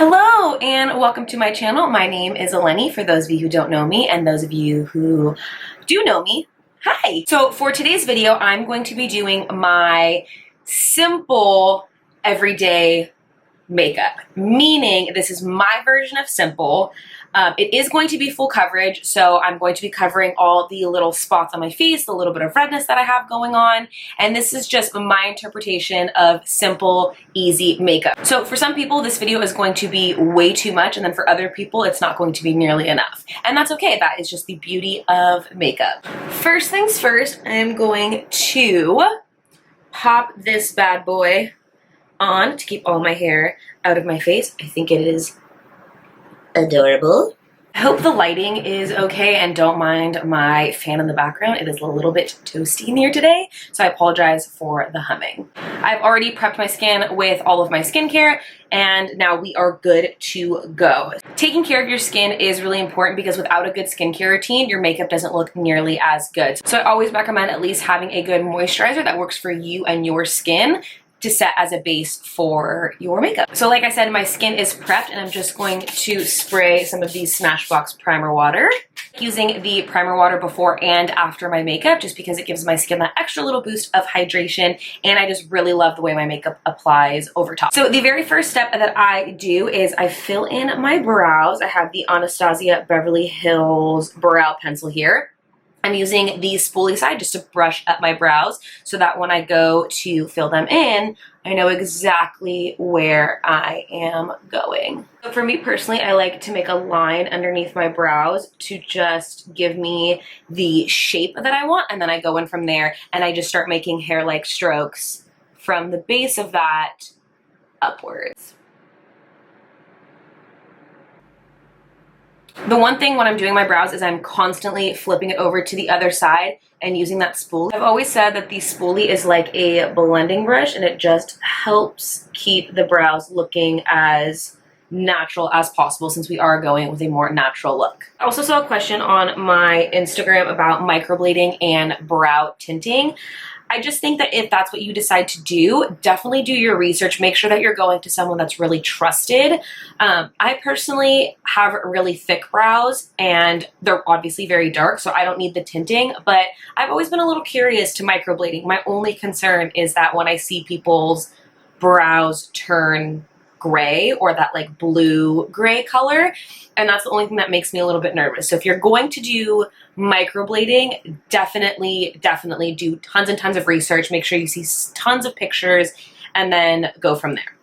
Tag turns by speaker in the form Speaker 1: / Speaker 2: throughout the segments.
Speaker 1: Hello and welcome to my channel. My name is Eleni, for those of you who don't know me, and those of you who do know me, hi! So for today's video, I'm going to be doing my simple everyday makeup, meaning this is my version of simple. It is going to be full coverage, so I'm going to be covering all the little spots on my face, the little bit of redness that I have going on, and this is just my interpretation of simple, easy makeup. So for some people, this video is going to be way too much, and then for other people, it's not going to be nearly enough. And that's okay, that is just the beauty of makeup. First things first, I'm going to pop this bad boy on to keep all my hair out of my face. I think it is adorable. I hope the lighting is okay and don't mind my fan in the background. It is a little bit toasty in here today, so I apologize for the humming. I've already prepped my skin with all of my skincare, and now we are good to go. Taking care of your skin is really important because without a good skincare routine, your makeup doesn't look nearly as good. So I always recommend at least having a good moisturizer that works for you and your skin to set as a base for your makeup. So like I said, my skin is prepped and I'm just going to spray some of these Smashbox primer water. Using the primer water before and after my makeup just because it gives my skin that extra little boost of hydration, and I just really love the way my makeup applies over top. So the very first step that I do is I fill in my brows. I have the Anastasia Beverly Hills brow pencil here. I'm using the spoolie side just to brush up my brows so that when I go to fill them in, I know exactly where I am going. So for me personally, I like to make a line underneath my brows to just give me the shape that I want, and then I go in from there and I just start making hair-like strokes from the base of that upwards. The one thing when I'm doing my brows is I'm constantly flipping it over to the other side and using that spoolie. I've always said that the spoolie is like a blending brush and it just helps keep the brows looking as natural as possible since we are going with a more natural look. I also saw a question on my Instagram about microblading and brow tinting. I just think that if that's what you decide to do, definitely do your research. Make sure that you're going to someone that's really trusted. I personally have really thick brows and they're obviously very dark, so I don't need the tinting, but I've always been a little curious to microblading. My only concern is that when I see people's brows turn gray or that like blue gray color, and that's the only thing that makes me a little bit nervous. So if you're going to do microblading, definitely do tons and tons of research. Make sure you see tons of pictures and then go from there.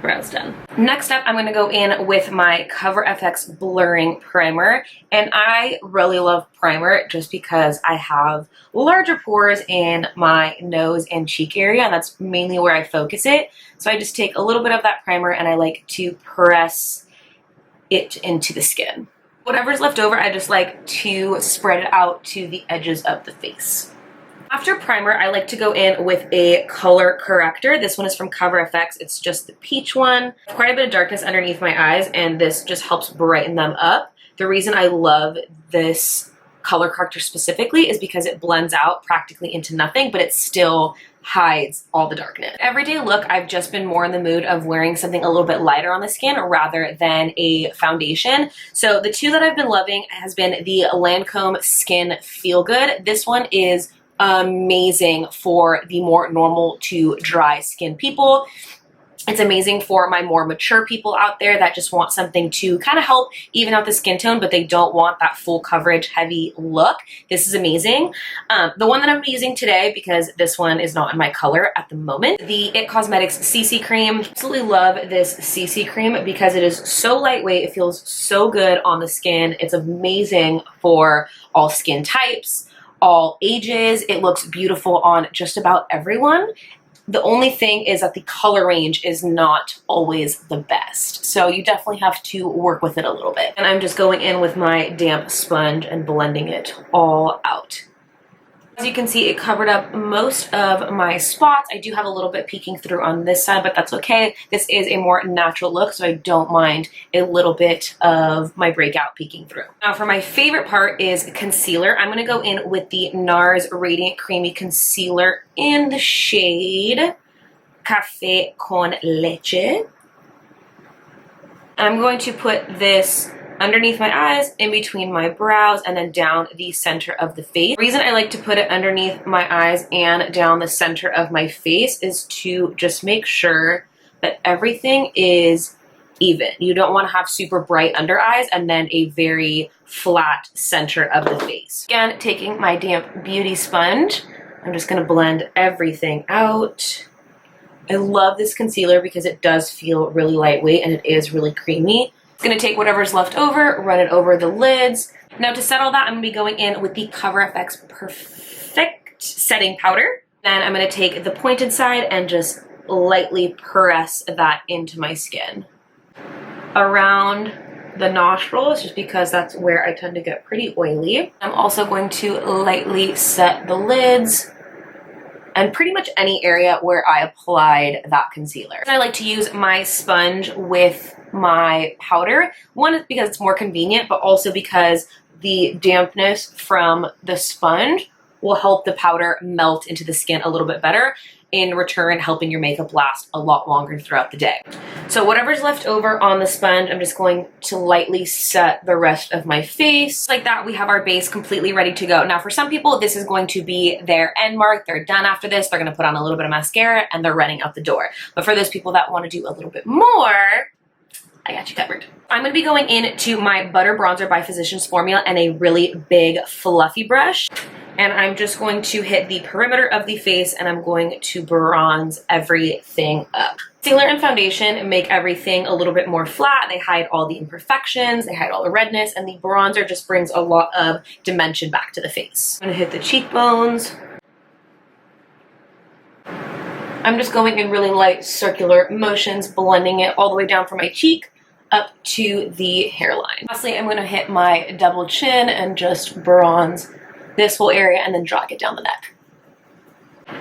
Speaker 1: Brows done. Next up, I'm going to go in with my Cover FX Blurring Primer, and I really love primer just because I have larger pores in my nose and cheek area, and that's mainly where I focus it. So I just take a little bit of that primer and I like to press it into the skin. Whatever's left over, I just like to spread it out to the edges of the face. After primer, I like to go in with a color corrector. This one is from Cover FX. It's just the peach one. Quite a bit of darkness underneath my eyes, and this just helps brighten them up. The reason I love this color corrector specifically is because it blends out practically into nothing, but it still hides all the darkness. Everyday look, I've just been more in the mood of wearing something a little bit lighter on the skin rather than a foundation. So the two that I've been loving has been the Lancome Skin Feel Good. This one is amazing for the more normal to dry skin people. It's amazing for my more mature people out there that just want something to kind of help even out the skin tone, but they don't want that full coverage heavy look. This is amazing. The one that I'm using today, because this one is not in my color at the moment, the IT Cosmetics CC Cream. Absolutely love this CC Cream because it is so lightweight. It feels so good on the skin. It's amazing for all skin types, all ages. It looks beautiful on just about everyone. The only thing is that the color range is not always the best. So you definitely have to work with it a little bit. And I'm just going in with my damp sponge and blending it all out. As you can see, it covered up most of my spots. I do have a little bit peeking through on this side, but that's okay. This is a more natural look, so I don't mind a little bit of my breakout peeking through. Now for my favorite part is concealer. I'm gonna go in with the NARS Radiant Creamy Concealer in the shade Café con Leche. And I'm going to put this underneath my eyes, in between my brows, and then down the center of the face. The reason I like to put it underneath my eyes and down the center of my face is to just make sure that everything is even. You don't want to have super bright under eyes and then a very flat center of the face. Again, taking my damp beauty sponge, I'm just going to blend everything out. I love this concealer because it does feel really lightweight and it is really creamy. It's going to take whatever's left over, run it over the lids. Now to set all that, I'm going to be going in with the Cover FX Perfect Setting Powder. Then I'm going to take the pointed side and just lightly press that into my skin. Around the nostrils, just because that's where I tend to get pretty oily. I'm also going to lightly set the lids and pretty much any area where I applied that concealer. And I like to use my sponge with my powder. One is because it's more convenient, but also because the dampness from the sponge will help the powder melt into the skin a little bit better, in return helping your makeup last a lot longer throughout the day. So whatever's left over on the sponge, I'm just going to lightly set the rest of my face. Like that, we have our base completely ready to go. Now for some people, this is going to be their end mark. They're done after this. They're gonna put on a little bit of mascara and they're running out the door. But for those people that wanna do a little bit more, I got you covered. I'm gonna be going into my Butter Bronzer by Physicians Formula and a really big fluffy brush. And I'm just going to hit the perimeter of the face and I'm going to bronze everything up. Concealer and foundation make everything a little bit more flat. They hide all the imperfections, they hide all the redness, and the bronzer just brings a lot of dimension back to the face. I'm gonna hit the cheekbones. I'm just going in really light circular motions, blending it all the way down from my cheek up to the hairline. Lastly, I'm gonna hit my double chin and just bronze this whole area and then drag it down the neck.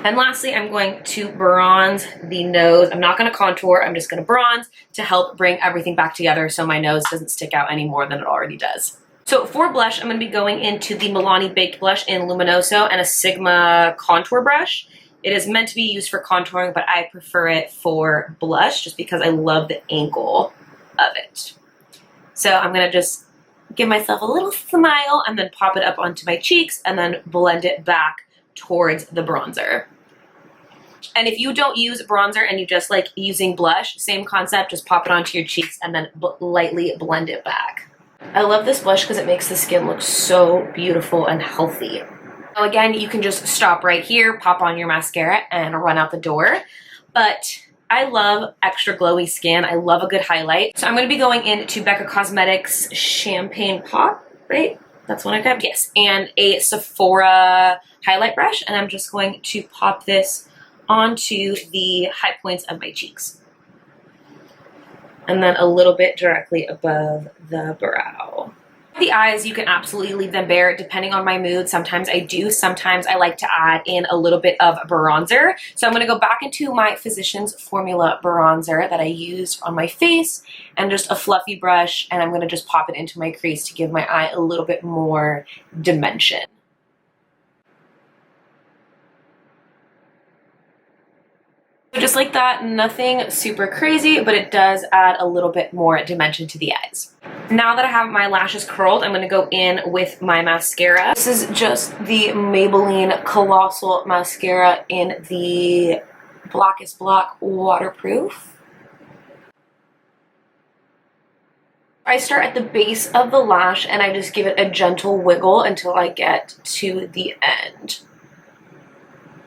Speaker 1: And lastly, I'm going to bronze the nose. I'm not going to contour, I'm just going to bronze to help bring everything back together so my nose doesn't stick out any more than it already does. So for blush, I'm going to be going into the Milani Baked Blush in Luminoso and a Sigma contour brush. It is meant to be used for contouring, but I prefer it for blush just because I love the angle of it. So I'm going to just give myself a little smile and then pop it up onto my cheeks and then blend it back towards the bronzer. And if you don't use bronzer and you just like using blush, same concept, just pop it onto your cheeks and then lightly blend it back. I love this blush because it makes the skin look so beautiful and healthy. Now again, you can just stop right here, pop on your mascara and run out the door. But I love extra glowy skin. I love a good highlight. So I'm going to be going into Becca Cosmetics Champagne Pop, right? That's what I grabbed, yes. And a Sephora highlight brush. And I'm just going to pop this onto the high points of my cheeks. And then a little bit directly above the brow. The eyes, you can absolutely leave them bare depending on my mood. Sometimes I do, sometimes I like to add in a little bit of bronzer. So I'm gonna go back into my Physicians Formula bronzer that I used on my face and just a fluffy brush, and I'm gonna just pop it into my crease to give my eye a little bit more dimension. So just like that, nothing super crazy, but it does add a little bit more dimension to the eyes. Now that I have my lashes curled, I'm going to go in with my mascara. This is just the Maybelline Colossal Mascara in the Blackest Black Waterproof. I start at the base of the lash and I just give it a gentle wiggle until I get to the end.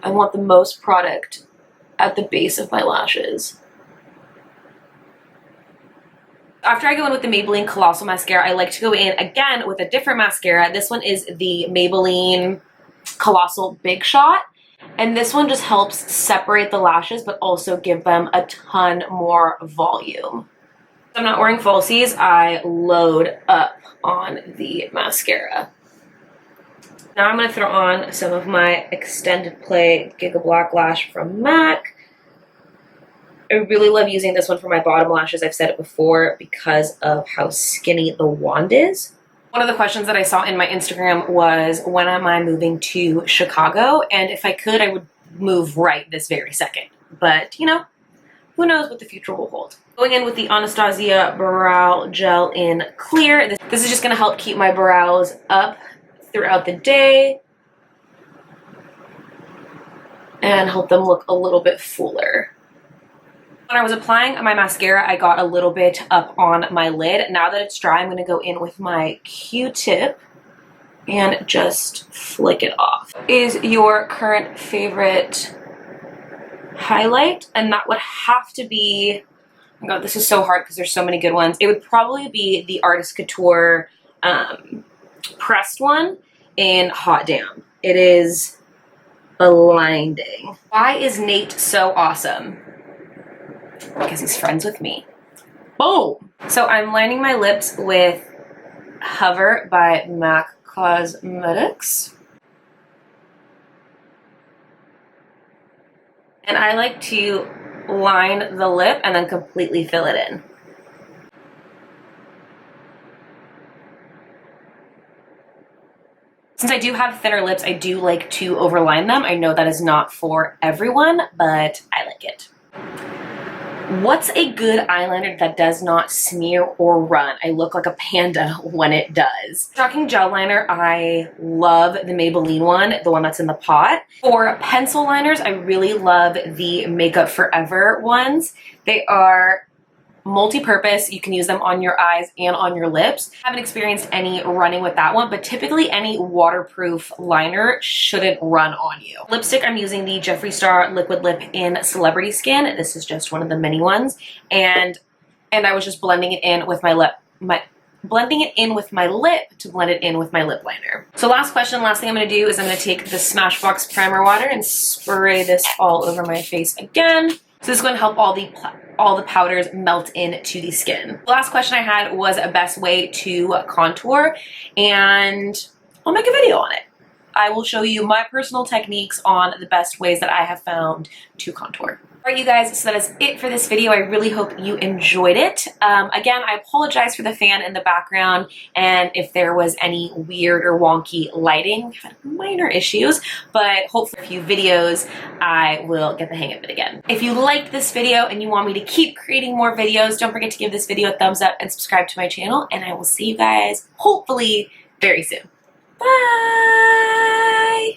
Speaker 1: I want the most product at the base of my lashes. After I go in with the Maybelline Colossal Mascara, I like to go in again with a different mascara. This one is the Maybelline Colossal Big Shot. And this one just helps separate the lashes, but also give them a ton more volume. If I'm not wearing falsies, I load up on the mascara. Now I'm going to throw on some of my Extended Play Giga Black Lash from MAC. I really love using this one for my bottom lashes. I've said it before because of how skinny the wand is. One of the questions that I saw in my Instagram was, when am I moving to Chicago? And if I could, I would move right this very second. But, you know, who knows what the future will hold. Going in with the Anastasia Brow Gel in Clear. This is just going to help keep my brows up throughout the day and help them look a little bit fuller. When I was applying my mascara, I got a little bit up on my lid. Now that it's dry, I'm going to go in with my Q-tip and just flick it off. Is your current favorite highlight? And that would have to be, oh my god, this is so hard because there's so many good ones. It would probably be the Artist Couture pressed one in Hot Damn. It is blinding. Why is Nate so awesome? Because he's friends with me. Boom! So I'm lining my lips with Hover by MAC Cosmetics. And I like to line the lip and then completely fill it in. Since I do have thinner lips, I do like to overline them. I know that is not for everyone, but I like it. What's a good eyeliner that does not smear or run? I look like a panda when it does. Talking gel liner, I love the Maybelline one, the one that's in the pot. For pencil liners, I really love the Makeup Forever ones. They are multi-purpose. You can use them on your eyes and on your lips. I haven't experienced any running with that one, but typically any waterproof liner shouldn't run on you. Lipstick, I'm using the Jeffree Star Liquid Lip in Celebrity Skin. This is just one of the mini ones, and I was just blending it in with my lip, blending it in with my lip to blend it in with my lip liner. So last thing I'm going to do is I'm going to take the Smashbox primer water and spray this all over my face again. So this is going to help all the powders melt into the skin. The last question I had was a best way to contour, and I'll make a video on it. I will show you my personal techniques on the best ways that I have found to contour. Alright you guys, so that is it for this video. I really hope you enjoyed it. Again, I apologize for the fan in the background and if there was any weird or wonky lighting. I've had minor issues, but hopefully in a few videos I will get the hang of it again. If you liked this video and you want me to keep creating more videos, don't forget to give this video a thumbs up and subscribe to my channel, and I will see you guys hopefully very soon. Bye!